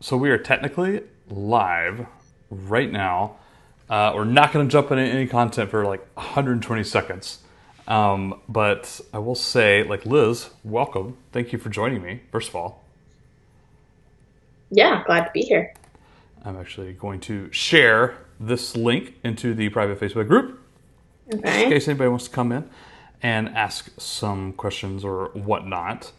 So we are technically live right now. We're not going to jump into any content for like 120 seconds. But I will say, like, Liz, welcome. Thank you for joining me, first of all. Yeah, glad to be here. I'm actually going to share this link into the private Facebook group, just in Okay. case anybody wants to come in and ask some questions or whatnot.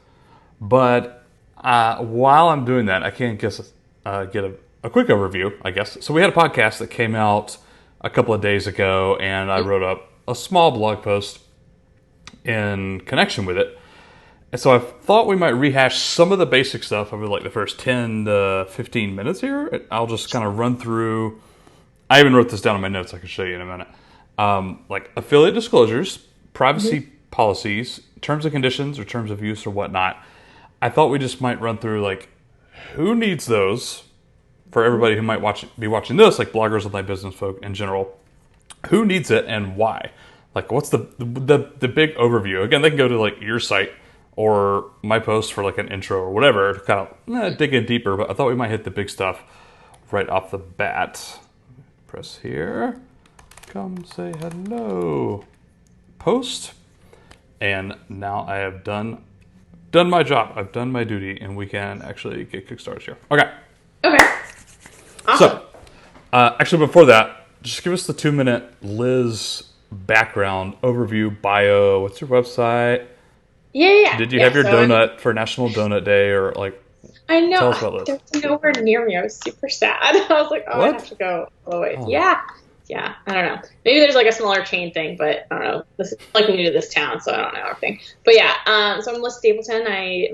But while I'm doing that, I can get a quick overview, I guess. So we had a podcast that came out a couple of days ago, and I wrote up a small blog post in connection with it. And so I thought we might rehash some of the basic stuff over like the first 10 to 15 minutes here. I'll just kind of run through. I even wrote this down in my notes. I can show you in a minute. Like affiliate disclosures, privacy policies, terms and conditions, or terms of use or whatnot. I thought we just might run through like who needs those for everybody who might be watching this, like bloggers, online business folk in general. Who needs it and why? Like, what's the big overview? Again, they can go to like your site or my post for like an intro or whatever to kind of dig in deeper. But I thought we might hit the big stuff right off the bat. Press here. Come say hello. Post. And now I have done my job. I've done my duty, and we can actually get kickstarted here. Okay. Okay. Awesome. So, actually, before that, just give us the 2-minute Liz background overview bio. What's your website? Yeah. Did you have your donut for National Donut Day, or like? I know. Tell us about Liz. There's nowhere near me. I was super sad. I was like, oh, What? I have to go all the way. Oh. Yeah. I don't know. Maybe there's like a smaller chain thing, but I don't know. This is like new to this town, so I don't know everything. But yeah, so I'm Liz Stapleton.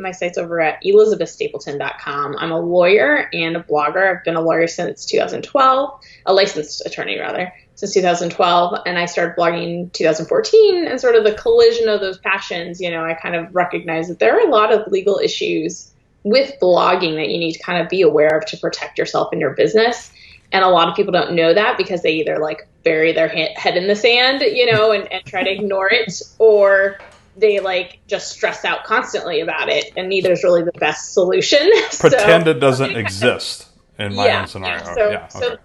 My site's over at elizabethstapleton.com. I'm a lawyer and a blogger. I've been a lawyer since 2012, a licensed attorney rather, since 2012, and I started blogging in 2014. And sort of the collision of those passions, I kind of recognized that there are a lot of legal issues with blogging that you need to kind of be aware of to protect yourself and your business. And a lot of people don't know that because they either like bury their head in the sand, and try to ignore it, or they like just stress out constantly about it. And neither is really the best solution. Pretend it doesn't exist in my own scenario. So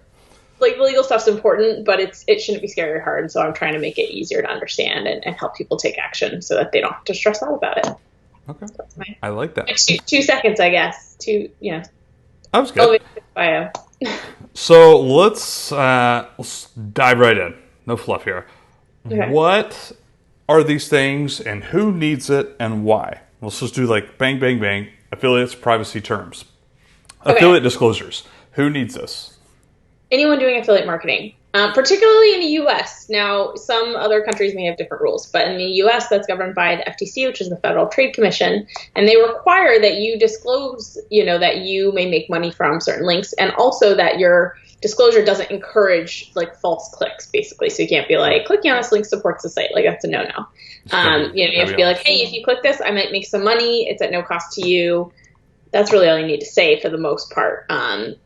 like the legal stuff's important, but it shouldn't be scary or hard. So I'm trying to make it easier to understand and help people take action so that they don't have to stress out about it. Okay. So that's I like that. 2 seconds, I guess. That was good. Bio. So let's dive right in. No fluff here. Okay. What are these things, and who needs it, and why? Let's just do like bang, bang, bang. Affiliates, privacy terms, affiliate disclosures. Who needs this? Anyone doing affiliate marketing, particularly in the U.S. Now, some other countries may have different rules, but in the U.S., that's governed by the FTC, which is the Federal Trade Commission, and they require that you disclose, that you may make money from certain links, and also that your disclosure doesn't encourage like false clicks, basically. So you can't be like, clicking on this link supports the site. Like that's a no-no. You have to be like, hey, if you click this, I might make some money. It's at no cost to you. That's really all you need to say for the most part. And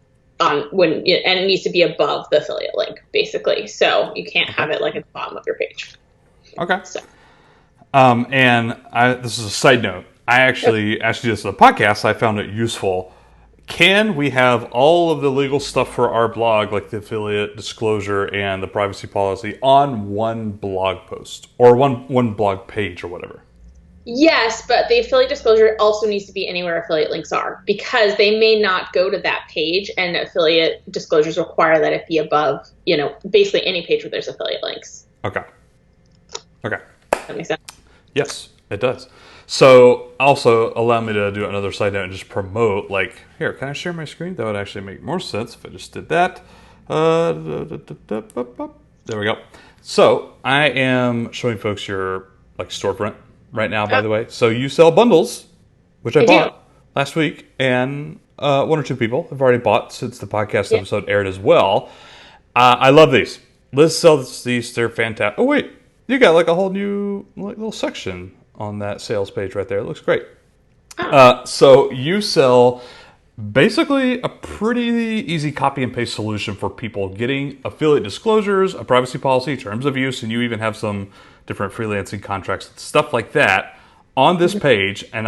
it needs to be above the affiliate link, basically. So you can't have it like at the bottom of your page. Okay. So. This is a side note. I actually asked you this in the podcast. I found it useful. Can we have all of the legal stuff for our blog, like the affiliate disclosure and the privacy policy, on one blog post or one blog page or whatever? Yes, but the affiliate disclosure also needs to be anywhere affiliate links are, because they may not go to that page, and affiliate disclosures require that it be above, basically any page where there's affiliate links. Okay. That makes sense? Yes, it does. So also allow me to do another side note and just promote, like, here, can I share my screen? That would actually make more sense if I just did that. There we go. So I am showing folks your like storefront right now, by the way. So you sell bundles, which I bought last week, and 1 or 2 people have already bought since the podcast episode aired as well. I love these. Liz sells these. They're fantastic. Oh, wait. You got like a whole new like little section on that sales page right there. It looks great. So you sell basically a pretty easy copy and paste solution for people getting affiliate disclosures, a privacy policy, terms of use, and you even have some different freelancing contracts, stuff like that on this page. And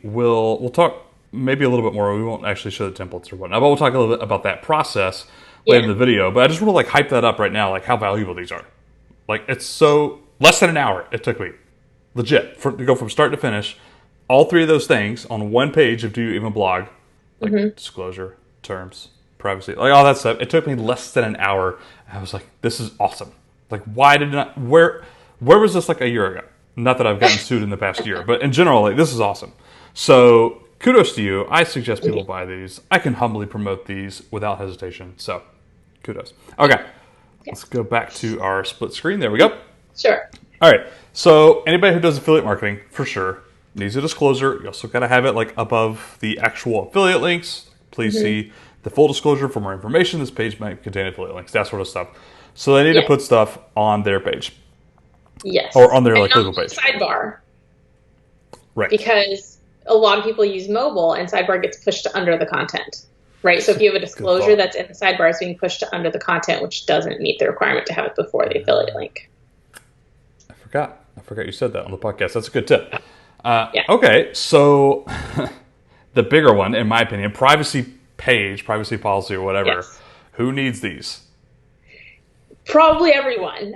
we'll talk maybe a little bit more. We won't actually show the templates or whatnot, but we'll talk a little bit about that process later in the video. But I just want to like hype that up right now, like how valuable these are. Like it's so less than an hour it took me, legit, to go from start to finish, all three of those things on one page of Do You Even Blog, like disclosure, terms, privacy, like all that stuff. It took me less than an hour. I was like, this is awesome. Like, why did not? Where was this like a year ago? Not that I've gotten sued in the past year, but in general, like this is awesome. So kudos to you. I suggest people buy these. I can humbly promote these without hesitation. So kudos. Okay, let's go back to our split screen. There we go. Sure. All right. So anybody who does affiliate marketing, for sure, needs a disclosure. You also got to have it like above the actual affiliate links. Please see the full disclosure for more information. This page might contain affiliate links, that sort of stuff. So they need to put stuff on their page. Yes. Or on their like legal page. Sidebar. Right. Because a lot of people use mobile and sidebar gets pushed to under the content. Right. So if you have a disclosure that's in the sidebar, it's being pushed to under the content, which doesn't meet the requirement to have it before the affiliate link. I forgot you said that on the podcast. That's a good tip. Okay. So the bigger one, in my opinion, privacy page, privacy policy or whatever. Yes. Who needs these? Probably everyone.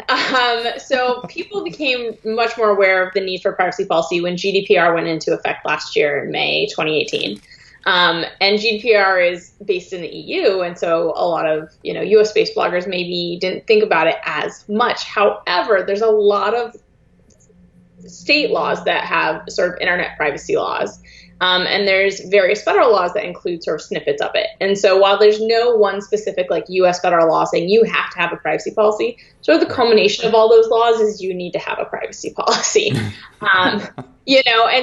So people became much more aware of the need for privacy policy when GDPR went into effect last year in May 2018. And GDPR is based in the EU, and so a lot of US-based bloggers maybe didn't think about it as much. However, there's a lot of state laws that have sort of internet privacy laws. And there's various federal laws that include sort of snippets of it. And so while there's no one specific like U.S. federal law saying you have to have a privacy policy, sort of the culmination of all those laws is you need to have a privacy policy. And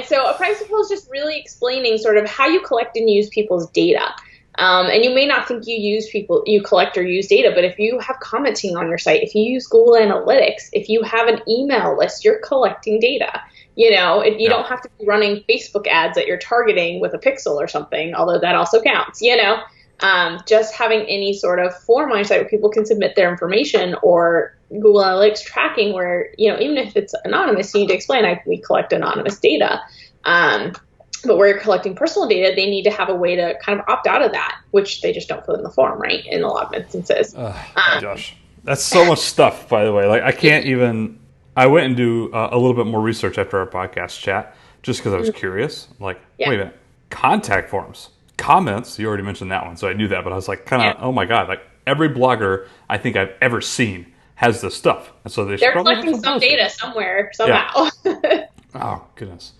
so a privacy policy is just really explaining sort of how you collect and use people's data. And you may not think you collect or use data, but if you have commenting on your site, if you use Google Analytics, if you have an email list, you're collecting data. You don't have to be running Facebook ads that you're targeting with a pixel or something, although that also counts, just having any sort of form on your site where people can submit their information or Google Analytics tracking where, even if it's anonymous, you need to explain, we collect anonymous data. But where you're collecting personal data, they need to have a way to kind of opt out of that, which they just don't put in the form, right? In a lot of instances. Josh, that's so much stuff, by the way. Like, I can't even... I went and do a little bit more research after our podcast chat, just because I was curious. Like, wait a minute, contact forms, comments. You already mentioned that one, so I knew that. But I was like, oh my god, like every blogger I think I've ever seen has this stuff, and so they're collecting some data somewhere somehow. Yeah. Oh goodness.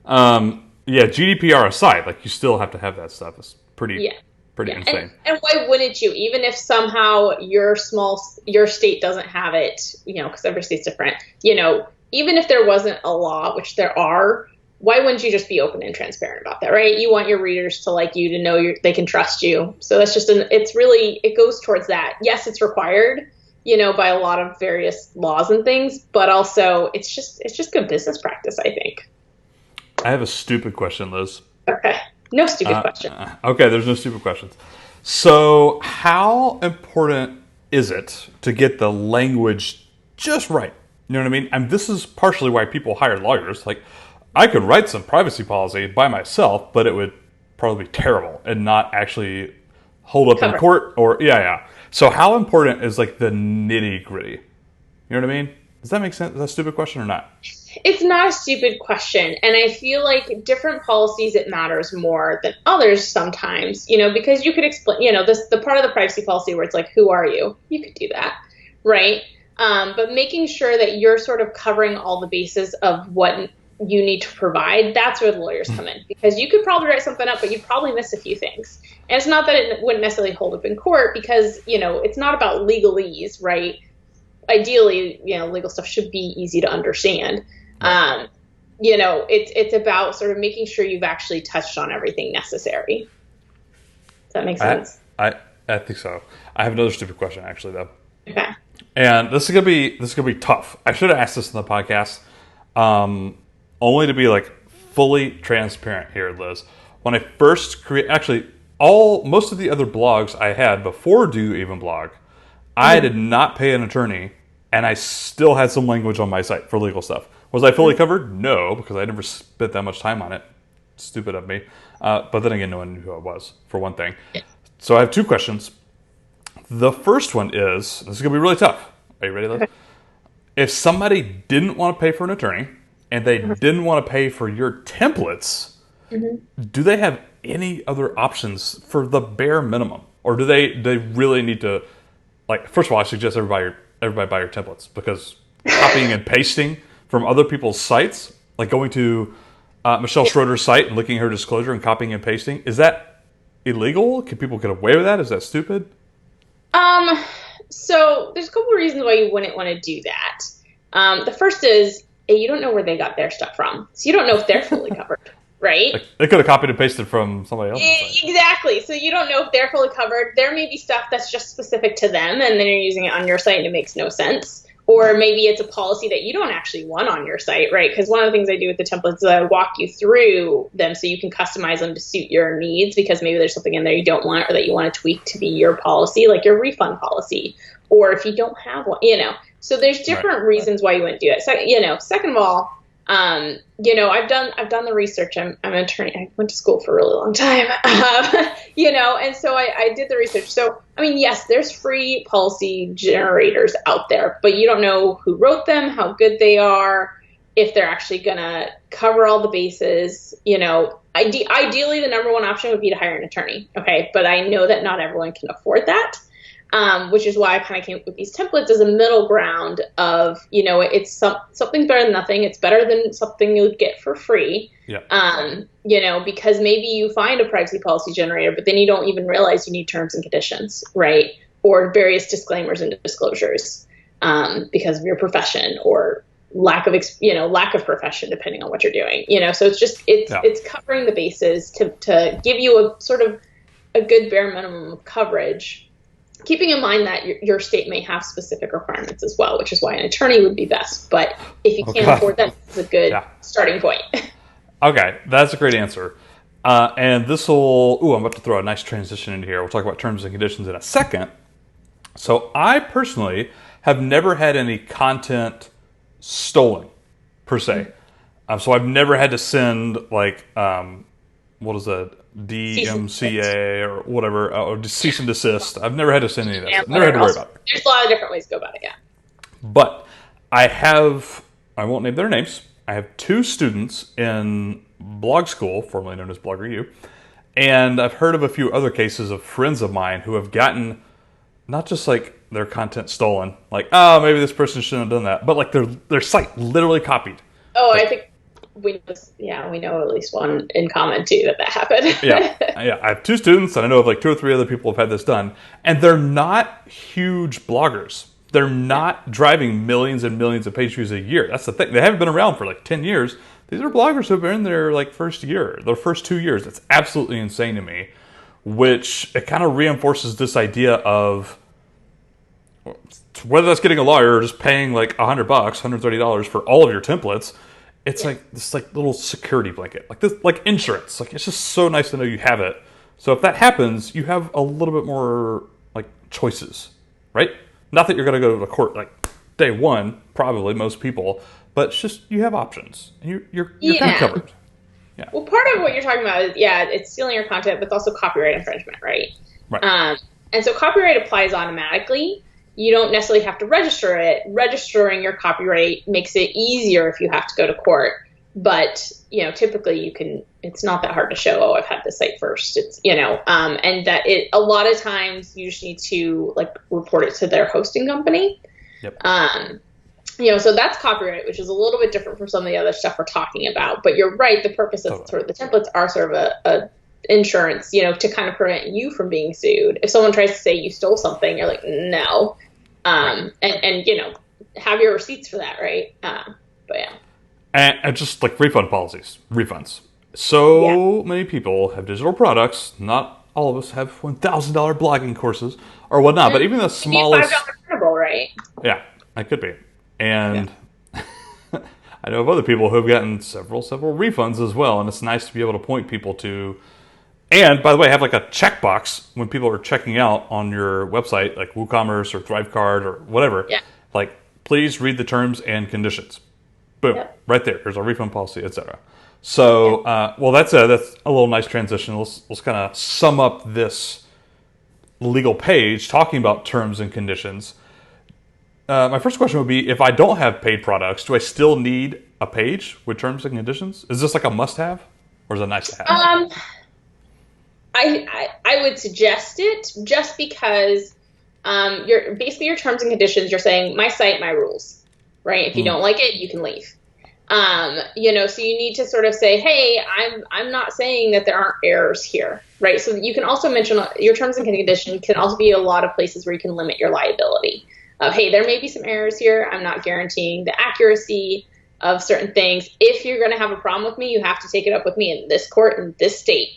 GDPR aside, like you still have to have that stuff. It's pretty insane. And why wouldn't you? Even if somehow your state doesn't have it, because every state's different, even if there wasn't a law, which there are, why wouldn't you just be open and transparent about that, right? You want your readers to like you, to know they can trust you. So that's just it goes towards that. Yes, it's required, by a lot of various laws and things, but also it's just good business practice, I think. I have a stupid question, Liz. Okay. No stupid question. Okay, there's no stupid questions. So how important is it to get the language just right? You know what I mean? And this is partially why people hire lawyers. Like, I could write some privacy policy by myself, but it would probably be terrible and not actually hold up in court. So how important is like the nitty gritty? You know what I mean? Does that make sense? Is that a stupid question or not? It's not a stupid question. And I feel like different policies, it matters more than others sometimes, because you could explain, the part of the privacy policy where it's like, who are you? You could do that, right? But making sure that you're sort of covering all the bases of what you need to provide, that's where the lawyers come in. Because you could probably write something up, but you'd probably miss a few things. And it's not that it wouldn't necessarily hold up in court because, it's not about legalese, right? Ideally, legal stuff should be easy to understand. Right. It's about sort of making sure you've actually touched on everything necessary. Does that make sense? I think so. I have another stupid question actually, though. Okay. And this is gonna be tough. I should have asked this in the podcast, only to be like fully transparent here, Liz. When I first most of the other blogs I had before Do You Even Blog, I did not pay an attorney, and I still had some language on my site for legal stuff. Was I fully covered? No, because I never spent that much time on it. Stupid of me. But then again, no one knew who I was, for one thing. So I have two questions. The first one is, this is going to be really tough. Are you ready, Liz? Okay. If somebody didn't want to pay for an attorney and they didn't want to pay for your templates, do they have any other options for the bare minimum? Or do they really need to, like, first of all, I suggest everybody buy your templates, because copying and pasting from other people's sites, like going to Michelle Schroeder's site and looking at her disclosure and copying and pasting, is that illegal? Can people get away with that? Is that stupid? So there's a couple of reasons why you wouldn't want to do that. The first is you don't know where they got their stuff from, so you don't know if they're fully covered, right? Like, they could have copied and pasted from somebody else's site. Exactly. So you don't know if they're fully covered. There may be stuff that's just specific to them, and then you're using it on your site and it makes no sense. Or maybe it's a policy that you don't actually want on your site, right? Because one of the things I do with the templates is I walk you through them so you can customize them to suit your needs, because maybe there's something in there you don't want or that you want to tweak to be your policy, like your refund policy, or if you don't have one, So there's different reasons why you wouldn't do it. So, second of all, I've done the research. I'm an attorney. I went to school for a really long time, and so I did the research. So, I mean, yes, there's free policy generators out there, but you don't know who wrote them, how good they are, if they're actually going to cover all the bases. Ideally, the number one option would be to hire an attorney. Okay. But I know that not everyone can afford that. Which is why I kind of came up with these templates as a middle ground of, it's something's better than nothing. It's better than something you would get for free. Yeah. Because maybe you find a privacy policy generator, but then you don't even realize you need terms and conditions, right? Or various disclaimers and disclosures because of your profession or lack of profession, depending on what you're doing. So it's covering the bases to give you a sort of a good bare minimum of coverage, keeping in mind that your state may have specific requirements as well, which is why an attorney would be best. But if you can't afford that, it's a good starting point. Okay, that's a great answer. And this will, I'm about to throw a nice transition into here. We'll talk about terms and conditions in a second. So I personally have never had any content stolen, per se. So I've never had to send, like, what is that? DMCA or whatever, or cease and desist. I've never had to send any of that. I've never had to worry about it. There's a lot of different ways to go about it, yeah. But I won't name their names. I have two students in blog school, formerly known as Blogger U, and I've heard of a few other cases of friends of mine who have gotten not just like their content stolen, like, maybe this person shouldn't have done that, but like their site literally copied. Oh, like, I think we know at least one in common too that happened. yeah. I have two students, and I know of like two or three other people who have had this done, and they're not huge bloggers. They're not driving millions and millions of page views a year. That's the thing. They haven't been around for like 10 years. These are bloggers who have been in their like first 2 years. That's absolutely insane to me, which it kind of reinforces this idea of whether that's getting a lawyer or just paying like $100, $130 for all of your templates. It's like this like little security blanket, like this, like insurance. Like, it's just so nice to know you have it. So if that happens, you have a little bit more like choices, right? Not that you're going to go to court like day one, probably most people, but it's just you have options. And you're kind of covered. Yeah. Well, part of what you're talking about is it's stealing your content, but it's also copyright infringement, right? Right. And so copyright applies automatically. You don't necessarily have to register it. Registering your copyright makes it easier if you have to go to court. But, typically it's not that hard to show, I've had this site first. It's, and that a lot of times you just need to like report it to their hosting company. Yep. So that's copyright, which is a little bit different from some of the other stuff we're talking about. But you're right. The purpose of sort of the templates are sort of a insurance, to kind of prevent you from being sued. If someone tries to say you stole something, you're like, no. And have your receipts for that, right? But yeah. And just like refunds. So many people have digital products. Not all of us have $1,000 blogging courses or whatnot, but even the smallest. $5 printable, right? Yeah, it could be. And I know of other people who have gotten several refunds as well, and it's nice to be able to point people to. And by the way, have like a checkbox when people are checking out on your website, like WooCommerce or ThriveCard or whatever. Yeah. Like, please read the terms and conditions. Boom, right there. There's a refund policy, etc. So, well, that's a little nice transition. Let's kind of sum up this legal page talking about terms and conditions. My first question would be, if I don't have paid products, do I still need a page with terms and conditions? Is this like a must-have, or is it nice to have? I would suggest it just because you're basically your terms and conditions. You're saying my site, my rules, right? If you don't like it, you can leave. So you need to sort of say, hey, I'm not saying that there aren't errors here, right? So you can also mention your terms and conditions can also be a lot of places where you can limit your liability. Hey, there may be some errors here. I'm not guaranteeing the accuracy of certain things. If you're going to have a problem with me, you have to take it up with me in this court in this state,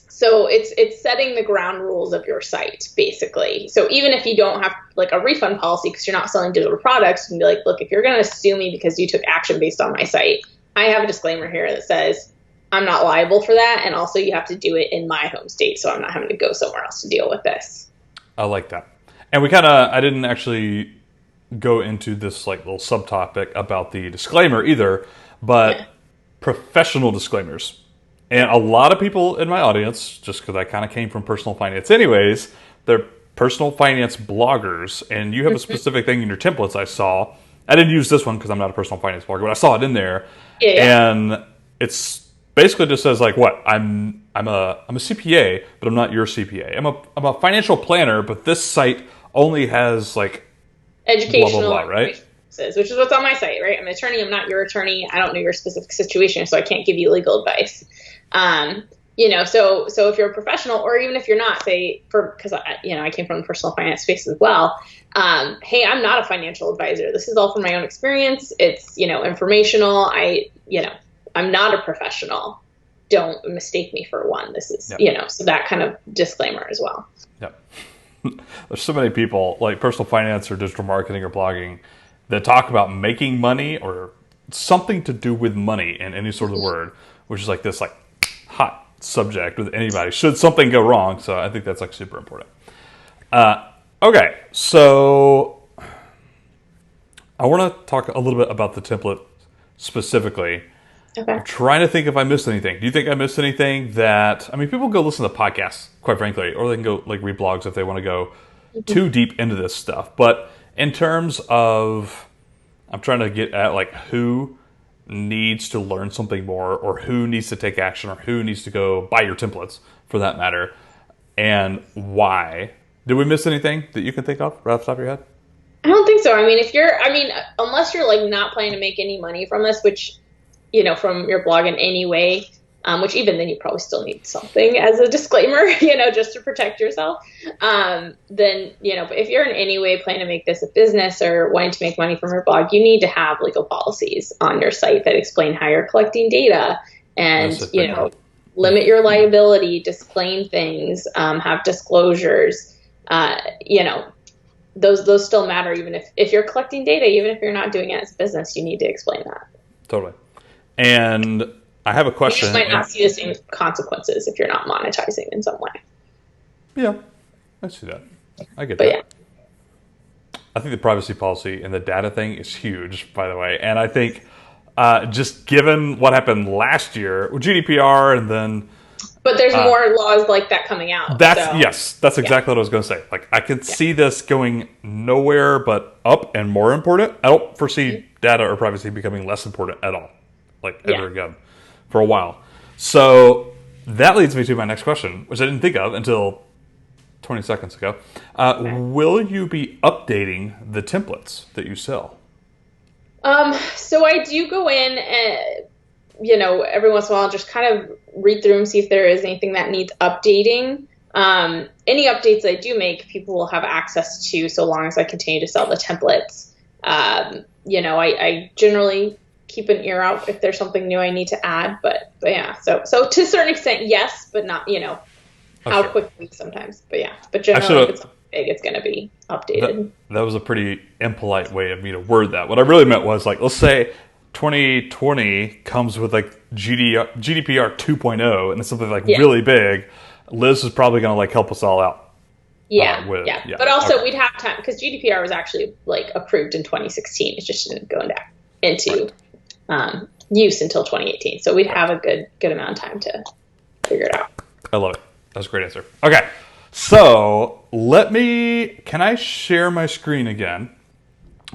So it's setting the ground rules of your site, basically. So even if you don't have like a refund policy because you're not selling digital products, you can be like, look, if you're going to sue me because you took action based on my site, I have a disclaimer here that says I'm not liable for that. And also you have to do it in my home state. So I'm not having to go somewhere else to deal with this. I like that. And I didn't actually go into this like little subtopic about the disclaimer either, but professional disclaimers. And a lot of people in my audience, just because I kind of came from personal finance anyways, they're personal finance bloggers, and you have a specific thing in your templates I saw. I didn't use this one because I'm not a personal finance blogger, but I saw it in there. Yeah. And it's basically just says like, what? I'm a CPA, but I'm not your CPA. I'm a financial planner, but this site only has like educational blah, blah, blah, right? Which is what's on my site, right? I'm an attorney. I'm not your attorney. I don't know your specific situation, so I can't give you legal advice. So if you're a professional, or even if you're not, because I came from the personal finance space as well. Hey, I'm not a financial advisor. This is all from my own experience. It's, informational. I'm not a professional. Don't mistake me for one. This is, so that kind of disclaimer as well. Yep. There's so many people like personal finance or digital marketing or blogging that talk about making money or something to do with money in any sort of word, which is like this like hot subject with anybody should something go wrong. So I think that's like super important. Okay, so I want to talk a little bit about the template specifically. Okay. I'm trying to think if I missed anything. Do you think I missed anything people go listen to podcasts, quite frankly, or they can go like read blogs if they want to go too deep into this stuff. But in terms of, I'm trying to get at like who needs to learn something more, or who needs to take action, or who needs to go buy your templates for that matter, and why. Did we miss anything that you can think of right off the top of your head? I don't think so. Unless you're like not planning to make any money from this, which, from your blog in any way, which even then you probably still need something as a disclaimer, just to protect yourself. Then, but if you're in any way planning to make this a business or wanting to make money from your blog, you need to have legal policies on your site that explain how you're collecting data and, limit your liability, disclaim things, have disclosures, those still matter. Even if you're collecting data, even if you're not doing it as a business, you need to explain that. Totally. And I have a question. You might not see the same consequences if you're not monetizing in some way. Yeah, I see that. I get that. Yeah. I think the privacy policy and the data thing is huge, by the way. And I think just given what happened last year with GDPR and then... But there's more laws like that coming out. Yes, that's exactly what I was going to say. Like, I can see this going nowhere but up and more important. I don't foresee data or privacy becoming less important at all, ever again, for a while. So that leads me to my next question, which I didn't think of until 20 seconds ago. Will you be updating the templates that you sell? So I do go in and, every once in a while, just kind of read through and see if there is anything that needs updating. Any updates I do make, people will have access to so long as I continue to sell the templates. I generally keep an ear out if there's something new I need to add, but yeah, so to a certain extent, yes, but not, how quickly sometimes, but generally if it's big, it's going to be updated. That was a pretty impolite way of me to word that. What I really meant was let's say 2020 comes with GDPR 2.0 and it's something really big. Liz is probably going to help us all out. Yeah. But also we'd have time because GDPR was actually approved in 2016. It just didn't go into use until 2018. So we'd have a good amount of time to figure it out. I love it. That's a great answer. Okay. So can I share my screen again?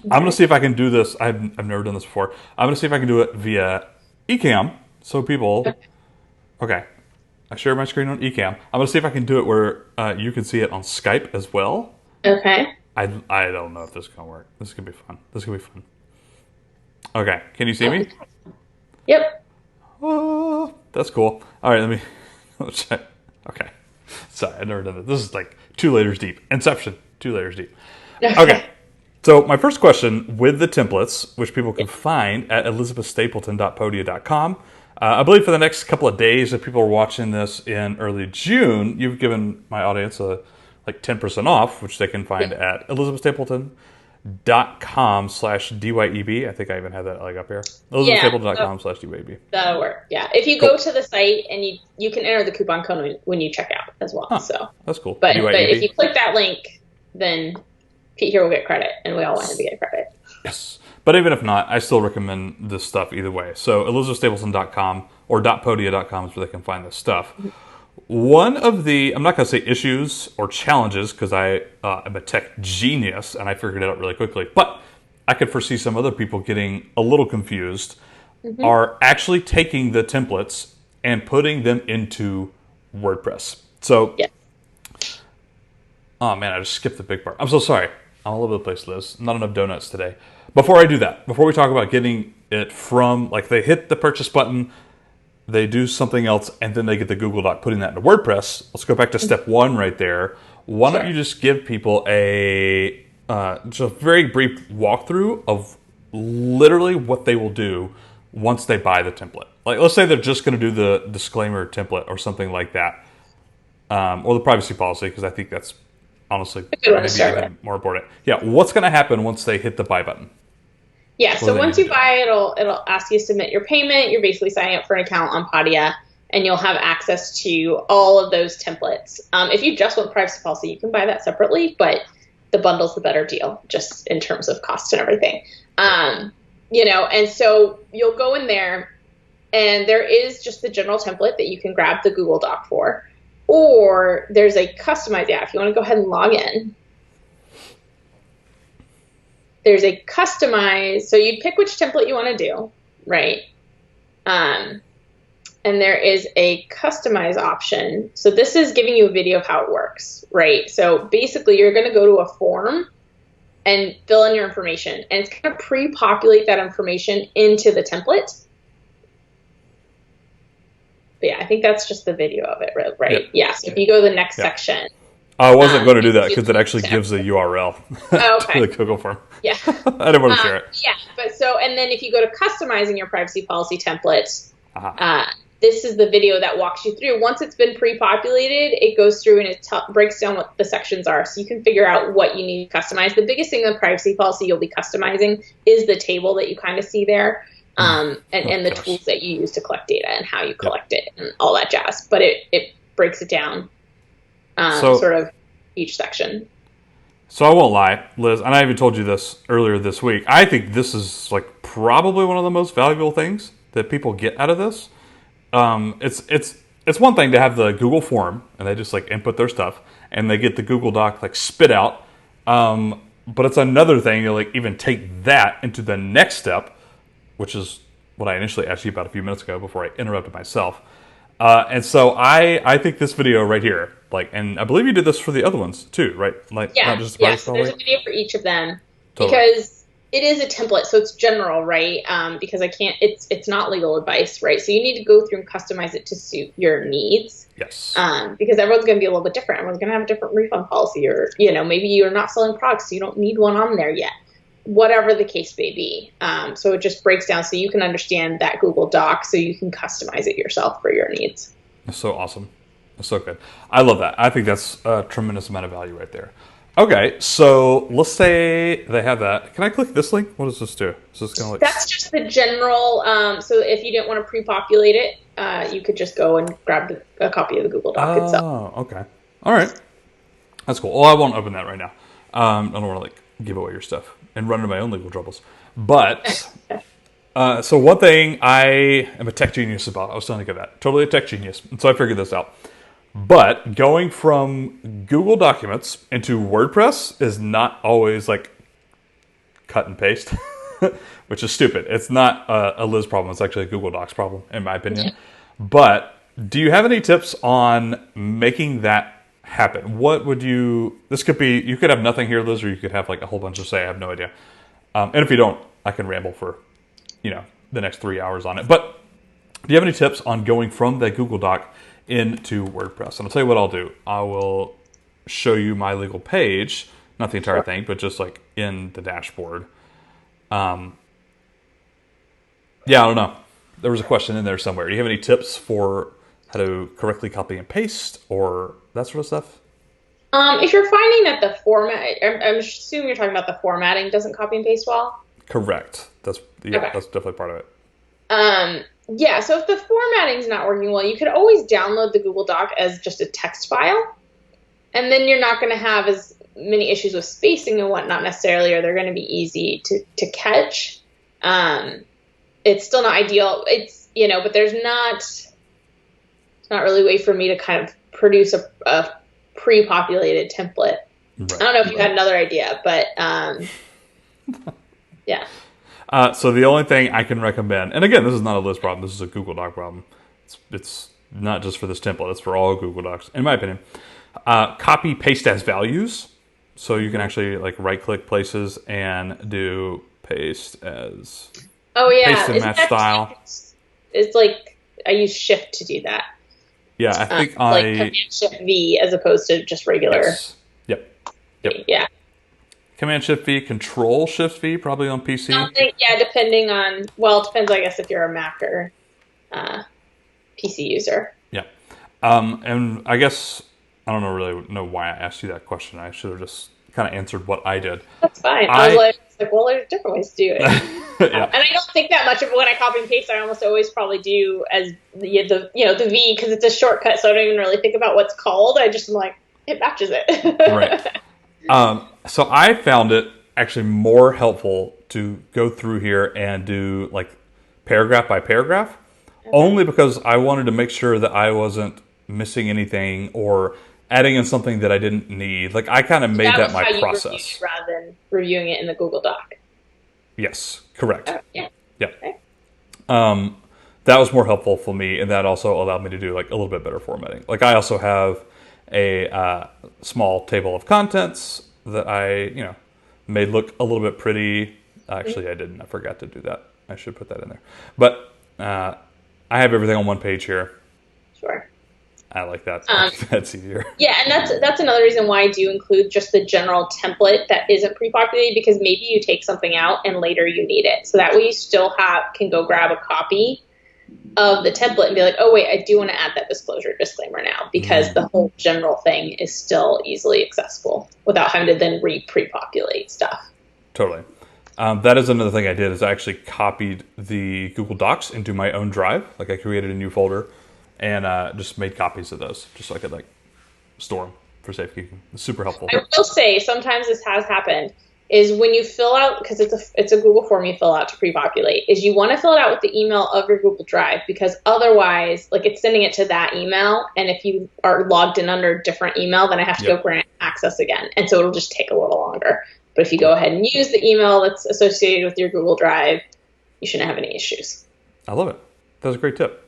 I'm going to see if I can do this. I've never done this before. I'm going to see if I can do it via Ecamm. So people, okay. I share my screen on Ecamm. I'm going to see if I can do it where you can see it on Skype as well. Okay. I don't know if this is going to work. This is going to be fun. Okay. Can you see me? Yep. Oh, that's cool. All right, let me check. Okay. Sorry, I've never done this. This is like 2 layers deep. Inception, 2 layers deep. Okay. So my first question with the templates, which people can find at elizabethstapleton.podia.com. I believe for the next couple of days, if people are watching this in early June, you've given my audience like 10% off, which they can find at elizabethstapleton.com/DYEB. I think I even have that like up here. elizabethstapleton.com/DYEB. That'll work. Yeah. If you go to the site and you can enter the coupon code when you check out as well. So that's cool. But if you click that link, then Pete here will get credit, and we all want him to get credit. Yes. But even if not, I still recommend this stuff either way. So elizabethstapleton.com or .podia.com is where they can find this stuff. One of the, I'm not going to say issues or challenges because I am a tech genius and I figured it out really quickly, but I could foresee some other people getting a little confused, are actually taking the templates and putting them into WordPress. So, oh man, I just skipped the big part. I'm so sorry. I'm all over the place, Liz. Not enough donuts today. Before I do that, before we talk about getting it from, like they hit the purchase button, they do something else, and then they get the Google Doc, putting that into WordPress. Let's go back to step 1 right there. Why don't you just give people just a very brief walkthrough of literally what they will do once they buy the template. Like, let's say they're just going to do the disclaimer template or something like that, or the privacy policy, because I think that's honestly maybe even more important. Yeah, what's going to happen once they hit the buy button? Yeah, so once you buy, it'll ask you to submit your payment. You're basically signing up for an account on Podia, and you'll have access to all of those templates. If you just want privacy policy, you can buy that separately, but the bundle's the better deal, just in terms of cost and everything. And so you'll go in there, and there is just the general template that you can grab the Google Doc for, or there's a customized app. If you want to go ahead and log in, there's a customized, so you pick which template you want to do, right? And there is a customize option. So this is giving you a video of how it works, right? So basically you're going to go to a form and fill in your information, and it's going to pre-populate that information into the template. But yeah, I think that's just the video of it, right? Yep. Yeah, so if you go to the next section. I wasn't going to do that because it actually gives a URL to the Google form. Yeah. I didn't want to share it. Yeah, and then if you go to customizing your privacy policy template, this is the video that walks you through. Once it's been pre-populated, it goes through and it breaks down what the sections are, so you can figure out what you need to customize. The biggest thing in the privacy policy you'll be customizing is the table that you kind of see there, and the tools that you use to collect data and how you collect it and all that jazz. But it breaks it down. Sort of each section. So I won't lie, Liz, and I even told you this earlier this week. I think this is like probably one of the most valuable things that people get out of this. It's one thing to have the Google form and they just like input their stuff and they get the Google Doc like spit out. But it's another thing to like even take that into the next step, which is what I initially asked you about a few minutes ago before I interrupted myself. And so I think this video right here, like, and I believe you did this for the other ones too, right? Like, not just there's a video for each of them because it is a template, so it's general, right? Because it's not legal advice, right? So you need to go through and customize it to suit your needs. Yes. Because everyone's going to be a little bit different. Everyone's going to have a different refund policy, or maybe you're not selling products, so you don't need one on there yet. Whatever the case may be. So it just breaks down so you can understand that Google Doc so you can customize it yourself for your needs. That's so awesome. That's so good. I love that. I think that's a tremendous amount of value right there. Okay, so let's say they have that. Can I click this link? What does this do? Is this gonna That's just the general. So if you didn't want to pre-populate it, you could just go and grab a copy of the Google Doc itself. Oh, okay. All right. That's cool. Well, I won't open that right now. I don't want to give away your stuff and run into my own legal troubles. But So one thing I am a tech genius about, I was telling you that, totally a tech genius, and so I figured this out. But going from Google Documents into WordPress is not always like cut and paste, which is stupid. It's not a Liz problem. It's actually a Google Docs problem, in my opinion. But do you have any tips on making that happen? What would you, this could be, you could have nothing here, Liz, or you could have like a whole bunch of say, I have no idea. And if you don't, I can ramble for, the next 3 hours on it. But do you have any tips on going from that Google Doc into WordPress? And I'll tell you what I'll do. I will show you my legal page, not the entire thing, but just like in the dashboard. I don't know. There was a question in there somewhere. Do you have any tips for how to correctly copy and paste or that sort of stuff? If you're finding that the format, I'm assuming you're talking about the formatting doesn't copy and paste well. Correct. That's definitely part of it. So if the formatting's not working well, you could always download the Google Doc as just a text file, and then you're not going to have as many issues with spacing and whatnot necessarily, or they're going to be easy to catch. It's still not ideal. It's but it's not really a way for me to kind of produce a pre-populated template. Right. I don't know if you had another idea, but yeah. So the only thing I can recommend, and again, this is not a Liz problem, this is a Google Doc problem. It's not just for this template, it's for all Google Docs, in my opinion. Copy paste as values. So you can actually like right click places and do paste as paste and match style. It's like I use Shift to do that. Yeah, I think like Command Shift V as opposed to just regular. Yes. Yep. Yeah. Command Shift V, Control Shift V, probably on PC. Depending on, it depends, I guess, if you're a Mac or PC user. Yeah. And I guess, I don't really know why I asked you that question. I should have just kind of answered what I did. That's fine. I was like, well, there's different ways to do it. Yeah. And I don't think that much of it when I copy and paste. I almost always probably do as the V because it's a shortcut, so I don't even really think about what's called. I just am like, it matches it. Right. So I found it actually more helpful to go through here and do like paragraph by paragraph, only because I wanted to make sure that I wasn't missing anything or adding in something that I didn't need. Like I kind of made that my process rather than reviewing it in the Google Doc. Yes, correct. Yeah. Okay. That was more helpful for me, and that also allowed me to do like a little bit better formatting. Like I also have a small table of contents that I, made look a little bit pretty. Actually, I didn't. I forgot to do that. I should put that in there. But I have everything on one page here. Sure. I like that. That's easier. Yeah, and that's another reason why I do include just the general template that isn't pre-populated, because maybe you take something out and later you need it. So that way you still can go grab a copy of the template and be like, oh wait, I do want to add that disclaimer now, because the whole general thing is still easily accessible without having to then pre-populate stuff. Totally. That is another thing I did, is I actually copied the Google Docs into my own drive. Like I created a new folder and just made copies of those just so I could like store them for safekeeping. It's super helpful. I will say sometimes this has happened, is when you fill out, because it's a Google form you fill out to pre-populate, is you want to fill it out with the email of your Google Drive, because otherwise, like it's sending it to that email, and if you are logged in under a different email, then I have to go grant access again, and so it'll just take a little longer. But if you go ahead and use the email that's associated with your Google Drive, you shouldn't have any issues. I love it. That's a great tip.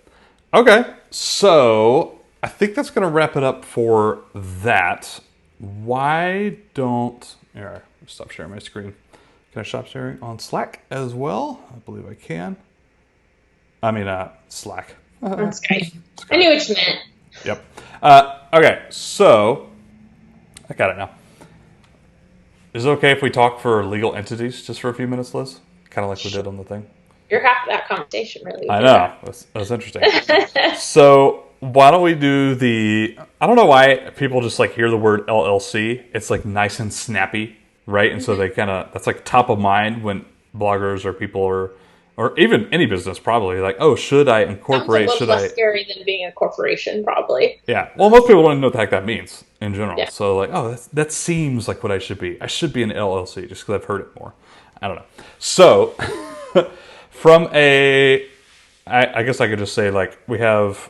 Okay, so I think that's going to wrap it up for that. Why don't... Here, stop sharing my screen. Can I stop sharing on Slack as well? I believe I can. I mean, Slack. That's great. I knew what you meant. Yep. Okay, so I got it now. Is it okay if we talk for legal entities just for a few minutes, Liz? Kind of like we did on the thing. You're half of that conversation, really. I know. That's interesting. So why don't we do I don't know why people just like hear the word LLC. It's like nice and snappy, right? And so they that's like top of mind when bloggers or people or even any business probably like, oh, should I incorporate? Sounds a little less scary than being a corporation, probably. Yeah. Well, most people don't even know what the heck that means in general. Yeah. So like, oh, that seems like what I should be. I should be an LLC just because I've heard it more. I don't know. So From I guess I could just say, like, we have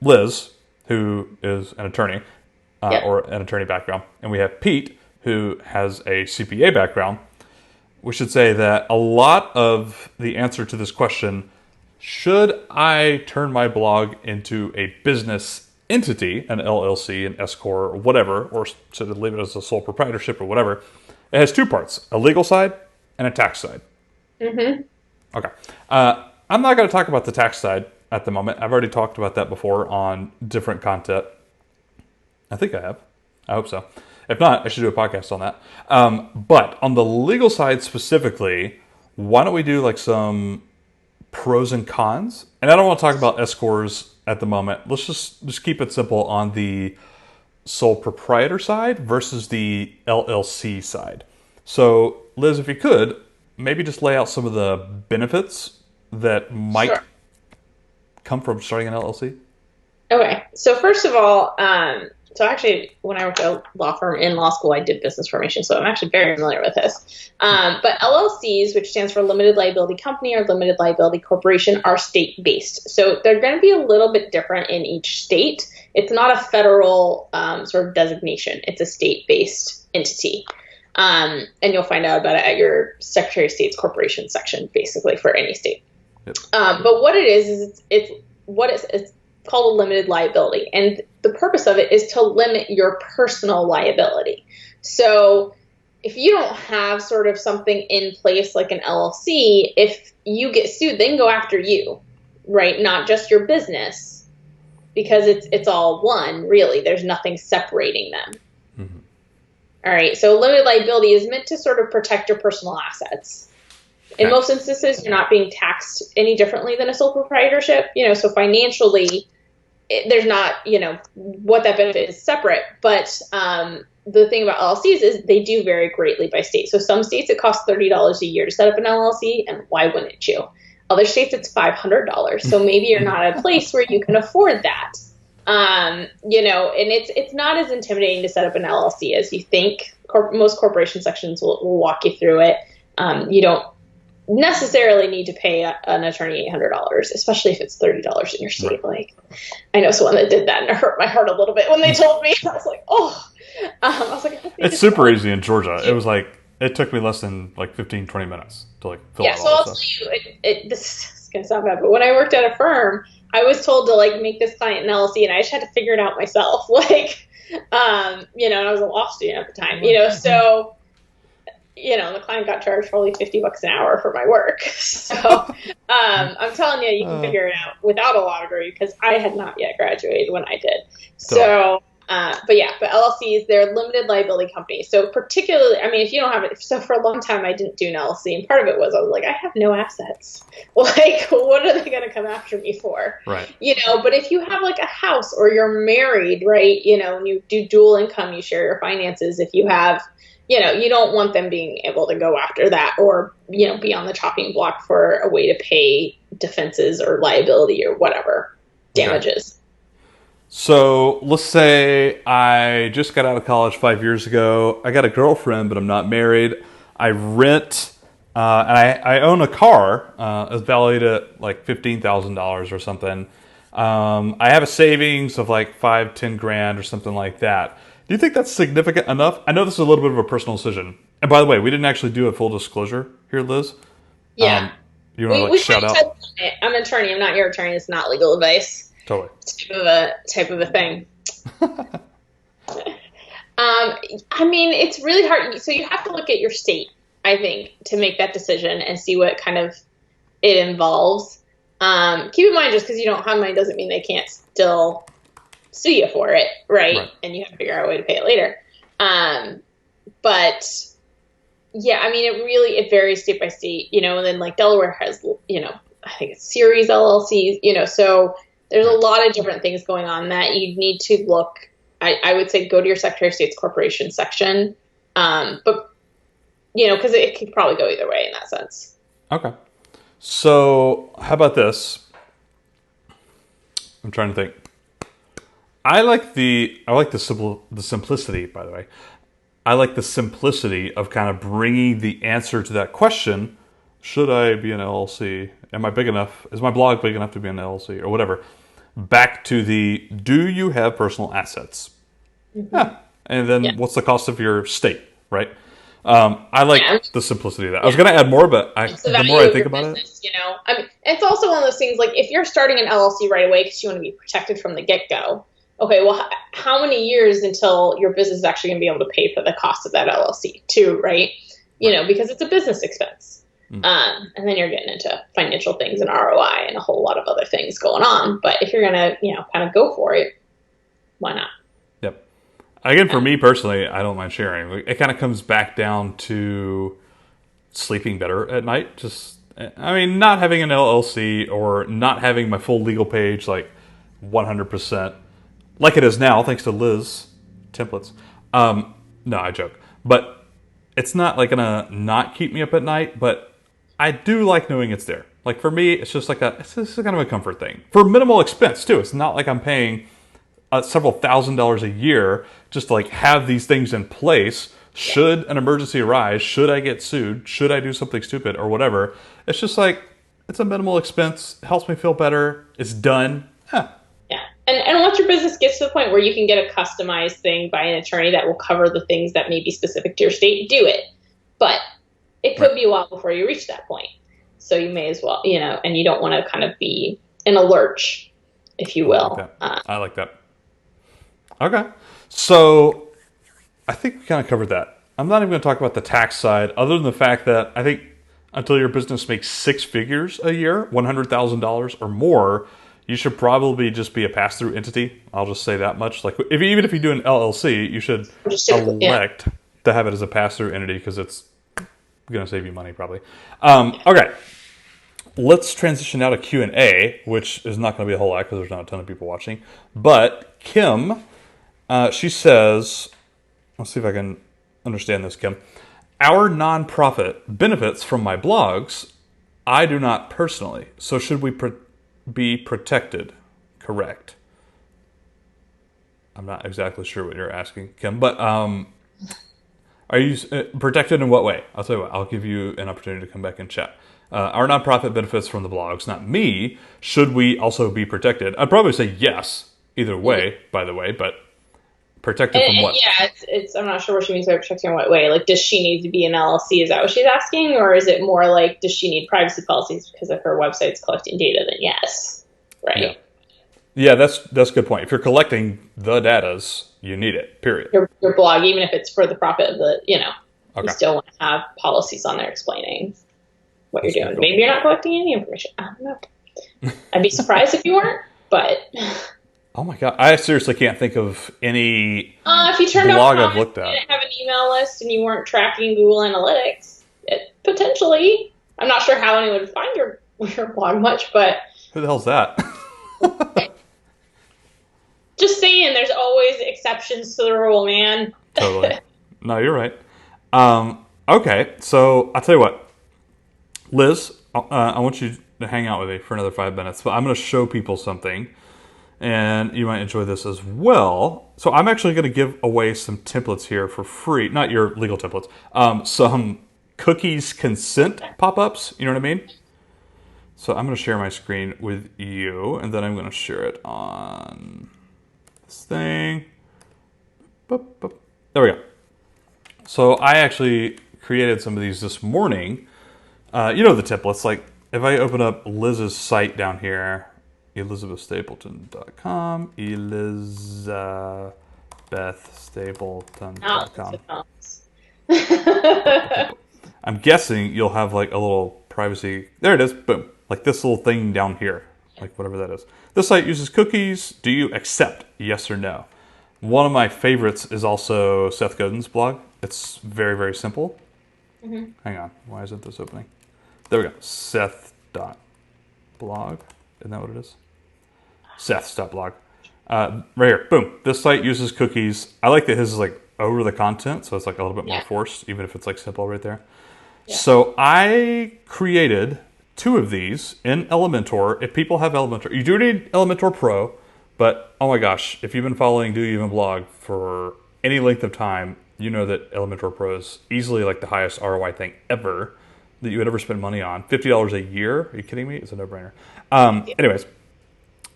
Liz, who is an attorney, or an attorney background, and we have Pete, who has a CPA background. We should say that a lot of the answer to this question, should I turn my blog into a business entity, an LLC, an S corp, or whatever, or should I leave it as a sole proprietorship or whatever, it has two parts, a legal side and a tax side. Mm-hmm. Okay. I'm not going to talk about the tax side at the moment. I've already talked about that before on different content. I think I have. I hope so. If not, I should do a podcast on that. But on the legal side specifically, why don't we do like some pros and cons? And I don't want to talk about S corps at the moment. Let's just keep it simple on the sole proprietor side versus the LLC side. So, Liz, if you could, maybe just lay out some of the benefits that might come from starting an LLC. Okay. So first of all, so actually, when I worked at a law firm in law school, I did business formation, so I'm actually very familiar with this. But LLCs, which stands for Limited Liability Company or Limited Liability Corporation, are state-based. So they're going to be a little bit different in each state. It's not a federal sort of designation. It's a state-based entity. And you'll find out about it at your Secretary of State's corporation section, basically, for any state. Yep. But what it is it's called a limited liability. And the purpose of it is to limit your personal liability. So if you don't have sort of something in place like an LLC, if you get sued, they can go after you, right? Not just your business, because it's all one, really. There's nothing separating them. Mm-hmm. All right. So limited liability is meant to sort of protect your personal assets. In most instances, you're not being taxed any differently than a sole proprietorship, so financially, there's not, what that benefit is separate. But the thing about LLCs is they do vary greatly by state. So some states it costs $30 a year to set up an LLC, and why wouldn't you? Other states it's $500. So maybe you're not at a place where you can afford that. And it's not as intimidating to set up an LLC as you think. Most corporation sections will walk you through it. You don't necessarily need to pay an attorney $800, especially if it's $30 in your state. Right. Like, I know someone that did that, and it hurt my heart a little bit when they told me. I was like, oh. I was like, it's super easy in Georgia. It was like, it took me less than like 15, 20 minutes to like fill out all I'll tell you, this is going to sound bad, but when I worked at a firm, I was told to like make this client an LLC, and I just had to figure it out myself. Like, and I was a law student at the time, so. The client got charged probably $50 an hour for my work. So I'm telling you can figure it out without a law degree, because I had not yet graduated when I did. So, but LLCs, they're limited liability companies. So particularly, if you don't have it, so for a long time I didn't do an LLC, and part of it was I was like, I have no assets. Like, what are they going to come after me for? Right. But if you have like a house or you're married, right, and you do dual income, you share your finances. If you have you don't want them being able to go after that or, be on the chopping block for a way to pay defenses or liability or whatever damages. Okay. So let's say I just got out of college 5 years ago. I got a girlfriend, but I'm not married. I rent, and I own a car. It's valued at like $15,000 or something. I have a savings of like $5-10 grand or something like that. Do you think that's significant enough? I know this is a little bit of a personal decision. And by the way, we didn't actually do a full disclosure here, Liz. Yeah. You want to shout out? I'm an attorney. I'm not your attorney. It's not legal advice. Totally. Type of a thing. It's really hard. So you have to look at your state, I think, to make that decision and see what kind of it involves. Keep in mind, just because you don't have money doesn't mean they can't still sue you for it, right? And you have to figure out a way to pay it later. But yeah, it varies state by state, and then like Delaware has, I think it's series LLCs, so there's a lot of different things going on that you need to look. I would say go to your Secretary of State's corporation section. But because it could probably go either way in that sense. Okay. So how about this? I'm trying to think. I like the simplicity, by the way. I like the simplicity of kind of bringing the answer to that question. should I be an LLC? Am I big enough? Is my blog big enough to be an LLC or whatever? Back to the, do you have personal assets? Yeah. And then what's the cost of your state, right? I like the simplicity of that. I was going to add more, but the more I think about business, I mean, it's also one of those things, like if you're starting an LLC right away because you want to be protected from the get-go, okay, well, how many years until your business is actually going to be able to pay for the cost of that LLC too, right? Because it's a business expense. And then you're getting into financial things and ROI and a whole lot of other things going on. But if you're going to, kind of go for it, why not? Yep. Again, for me personally, I don't mind sharing. It kind of comes back down to sleeping better at night. Not having an LLC or not having my full legal page, like 100%, like it is now, thanks to Liz templates. No, I joke. But it's not like gonna not keep me up at night, but I do like knowing it's there. Like for me, it's just it's just kind of a comfort thing. For minimal expense too. It's not like I'm paying several $1,000s a year just to have these things in place. Should an emergency arise, should I get sued, should I do something stupid or whatever, it's just it's a minimal expense, it helps me feel better, it's done. Yeah. And once your business gets to the point where you can get a customized thing by an attorney that will cover the things that may be specific to your state, do it. But it could be a while before you reach that point. So you may as well, and you don't want to kind of be in a lurch, if you will. I like that. Okay. So I think we kind of covered that. I'm not even going to talk about the tax side, other than the fact that I think until your business makes 6 figures a year, $100,000 or more, you should probably just be a pass-through entity. I'll just say that much. Even if you do an LLC, you should elect to have it as a pass-through entity because it's going to save you money probably. Okay. Let's transition now to Q&A, which is not going to be a whole lot because there's not a ton of people watching. But Kim, she says, let's see if I can understand this, Kim. Our nonprofit benefits from my blogs. I do not personally. So should we be protected? Correct. I'm not exactly sure what you're asking, Kim, but are you protected in what way? I'll tell you what. I'll give you an opportunity to come back and chat. Our nonprofit benefits from the blogs, not me. Should we also be protected? I'd probably say yes, either way, by the way, but protected from what? Yeah, I'm not sure what she means by protected in what way. Like, does she need to be an LLC? Is that what she's asking? Or is it more like, does she need privacy policies because if her website's collecting data, then yes. Right? Yeah, that's a good point. If you're collecting the datas, you need it, period. Your blog, even if it's for the profit of the, you still want to have policies on there explaining what you're doing. Maybe you're not collecting any information. I don't know. I'd be surprised if you weren't, but... Oh my God, I seriously can't think of any if you turned blog on I've looked at. You didn't have an email list and you weren't tracking Google Analytics, potentially. I'm not sure how anyone would find your blog much, but... Who the hell's that? Just saying, there's always exceptions to the rule, man. Totally. No, you're right. Okay, so I'll tell you what. Liz, I want you to hang out with me for another 5 minutes, but I'm going to show people something, and you might enjoy this as well. So I'm actually going to give away some templates here for free. Not your legal templates. Some cookies consent pop-ups. You know what I mean? So I'm going to share my screen with you, and then I'm going to share it on this thing. Boop, boop. There we go. So I actually created some of these this morning. You know the templates. Like if I open up Liz's site down here, ElizabethStapleton.com, ElizabethStapleton.com. I'm guessing you'll have like a little privacy. There it is. Boom. Like this little thing down here. Like whatever that is. This site uses cookies. Do you accept? Yes or no? One of my favorites is also Seth Godin's blog. It's very, very simple. Mm-hmm. Hang on. Why isn't this opening? There we go. Seth.blog. Isn't that what it is? Seth's.blog. Right here. Boom. This site uses cookies. I like that his is like over the content, so it's like a little bit more forced, even if it's like simple right there. Yeah. So I created 2 of these in Elementor. If people have Elementor, you do need Elementor Pro, but oh my gosh, if you've been following Do You Even Blog for any length of time, you know that Elementor Pro is easily like the highest ROI thing ever. that you would ever spend money on. $50 a year? Are you kidding me? It's a no-brainer. Anyways,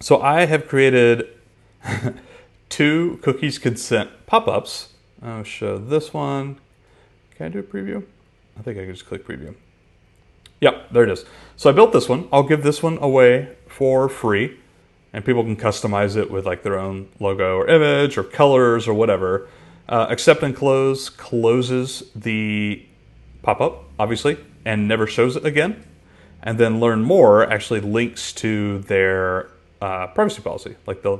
so I have created 2 cookies consent pop-ups. I'll show this one. Can I do a preview? I think I can just click preview. Yep, there it is. So I built this one. I'll give this one away for free, and people can customize it with like their own logo or image or colors or whatever. Accept and close closes the pop-up, obviously, and never shows it again. And then learn more actually links to their privacy policy, like the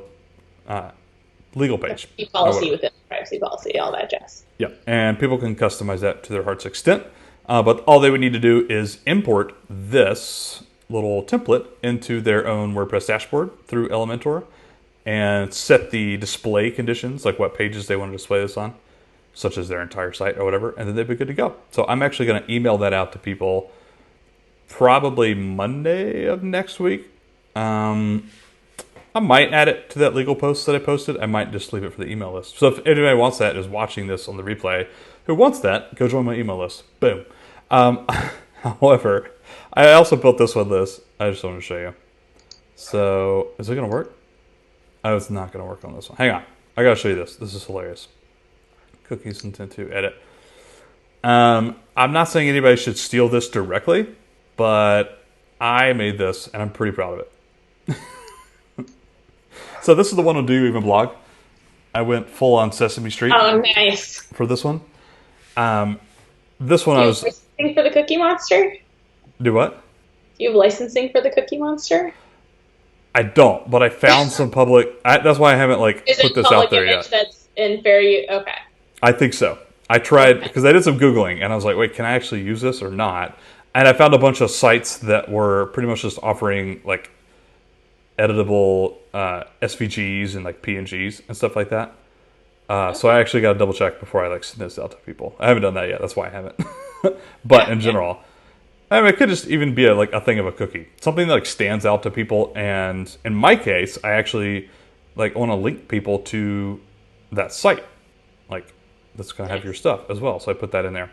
legal page. Policy within privacy policy, all that jazz. Yeah, and people can customize that to their heart's extent. But all they would need to do is import this little template into their own WordPress dashboard through Elementor and set the display conditions, like what pages they want to display this on, such as their entire site or whatever, and then they'd be good to go. So I'm actually going to email that out to people probably Monday of next week. I might add it to that legal post that I posted. I might just leave it for the email list. So if anybody wants that, is watching this on the replay, who wants that, go join my email list. Boom. However, I also built this one list. I just want to show you. So is it going to work? Oh, it's not going to work on this one. Hang on. I got to show you this. This is hilarious. Cookies intent to edit. I'm not saying anybody should steal this directly, but I made this and I'm pretty proud of it. So this is the one on Do You Even Blog? I went full on Sesame Street. Oh, nice. For this one. This one Do I you was... have licensing for the Cookie Monster? Do what? Do you have licensing for the Cookie Monster? I don't, but I found some public... that's why I haven't put this out there yet. That's in fair use? Okay. I think so. I tried, because I did some Googling, and I was like, wait, can I actually use this or not? And I found a bunch of sites that were pretty much just offering, editable SVGs and, PNGs and stuff like that. So I actually got to double check before I, send this out to people. I haven't done that yet. That's why I haven't. But in general... I mean, it could just even be a thing of a cookie. Something that stands out to people. And in my case, I actually want to link people to that site. That's going to have your stuff as well. So I put that in there.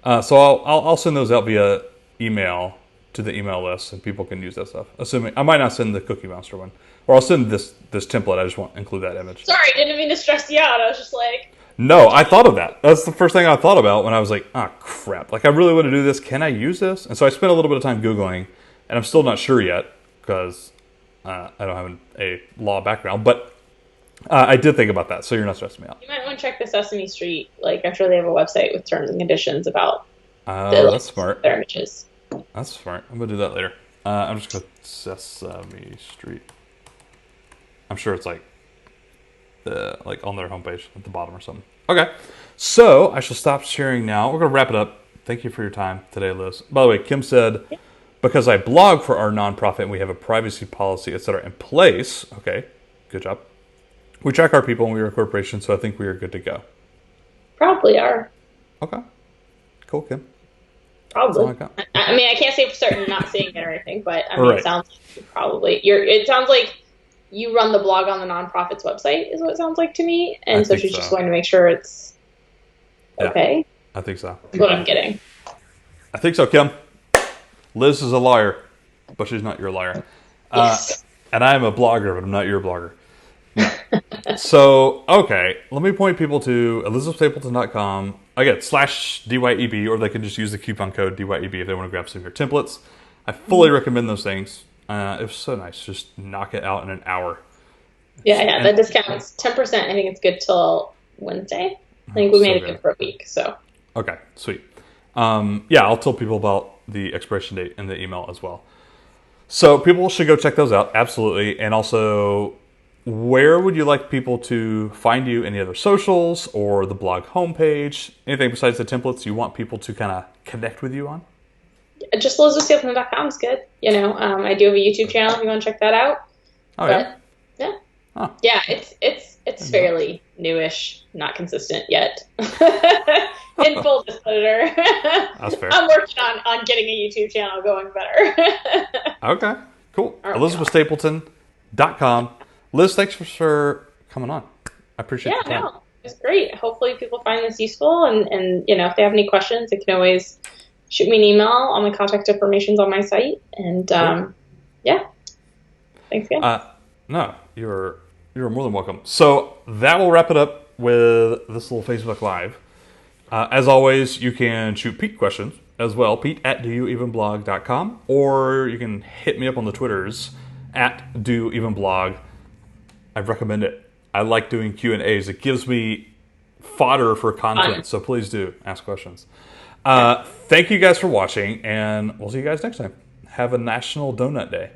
So I'll send those out via email to the email list, and people can use that stuff. Assuming I might not send the Cookie Monster one, or I'll send this template. I just won't include that image. Sorry, didn't mean to stress you out. I was just like... No, I thought of that. That's the first thing I thought about when I was like, crap. I really want to do this. Can I use this? And so I spent a little bit of time Googling, and I'm still not sure yet because I don't have a law background. But I did think about that, so you're not stressing me out. You might want to check the Sesame Street. I'm sure they have a website with terms and conditions about that's smart. Their images. That's smart. I'm going to do that later. I'm just going to Sesame Street. I'm sure it's on their homepage at the bottom or something. Okay, so I shall stop sharing now. We're going to wrap it up. Thank you for your time today, Liz. By the way, Kim said, because I blog for our nonprofit and we have a privacy policy, etc. in place. Okay, good job. We track our people and we are a corporation, so I think we are good to go. Probably are. Okay, cool, Kim. Probably. I mean, I can't say for certain you're not seeing it or anything, but I mean, right. It sounds like probably. It sounds like you run the blog on the nonprofit's website, is what it sounds like to me. And so she's just going to make sure it's okay. I think so. That's what I'm getting. I think so, Kim. Liz is a liar, but she's not your liar. Yes. And I am a blogger, but I'm not your blogger. No. So, okay, let me point people to elizabethstapleton.com. Again, /DYEB, or they can just use the coupon code DYEB if they want to grab some of your templates. I fully recommend those things. It was so nice. Just knock it out in an hour. Yeah, that discount's 10%. I think it's good till Wednesday. I think we made it good for a week. So. Okay, sweet. I'll tell people about the expiration date in the email as well. So people should go check those out, absolutely. And also, where would you like people to find you? Any other socials or the blog homepage? Anything besides the templates you want people to kind of connect with you on? Just elizabethstapleton.com is good. I do have a YouTube channel if you want to check that out. Oh, yeah? Yeah. Huh. Yeah, it's fairly newish, not consistent yet. In full disclosure. That's fair. I'm working on getting a YouTube channel going better. Okay, cool. ElizabethStapleton.com. Liz, thanks for coming on. I appreciate the time. No, it's great. Hopefully people find this useful, and if they have any questions, they can always shoot me an email. All my contact information's on my site. And yeah, thanks again. No, you're more than welcome. So that will wrap it up with this little Facebook Live. As always, you can shoot Pete questions as well, Pete at doyouevenblog.com, or you can hit me up on the Twitters at doyouevenblog. I recommend it. I like doing Q&As. It gives me fodder for content, so please do ask questions. Thank you guys for watching, and we'll see you guys next time. Have a National Donut Day.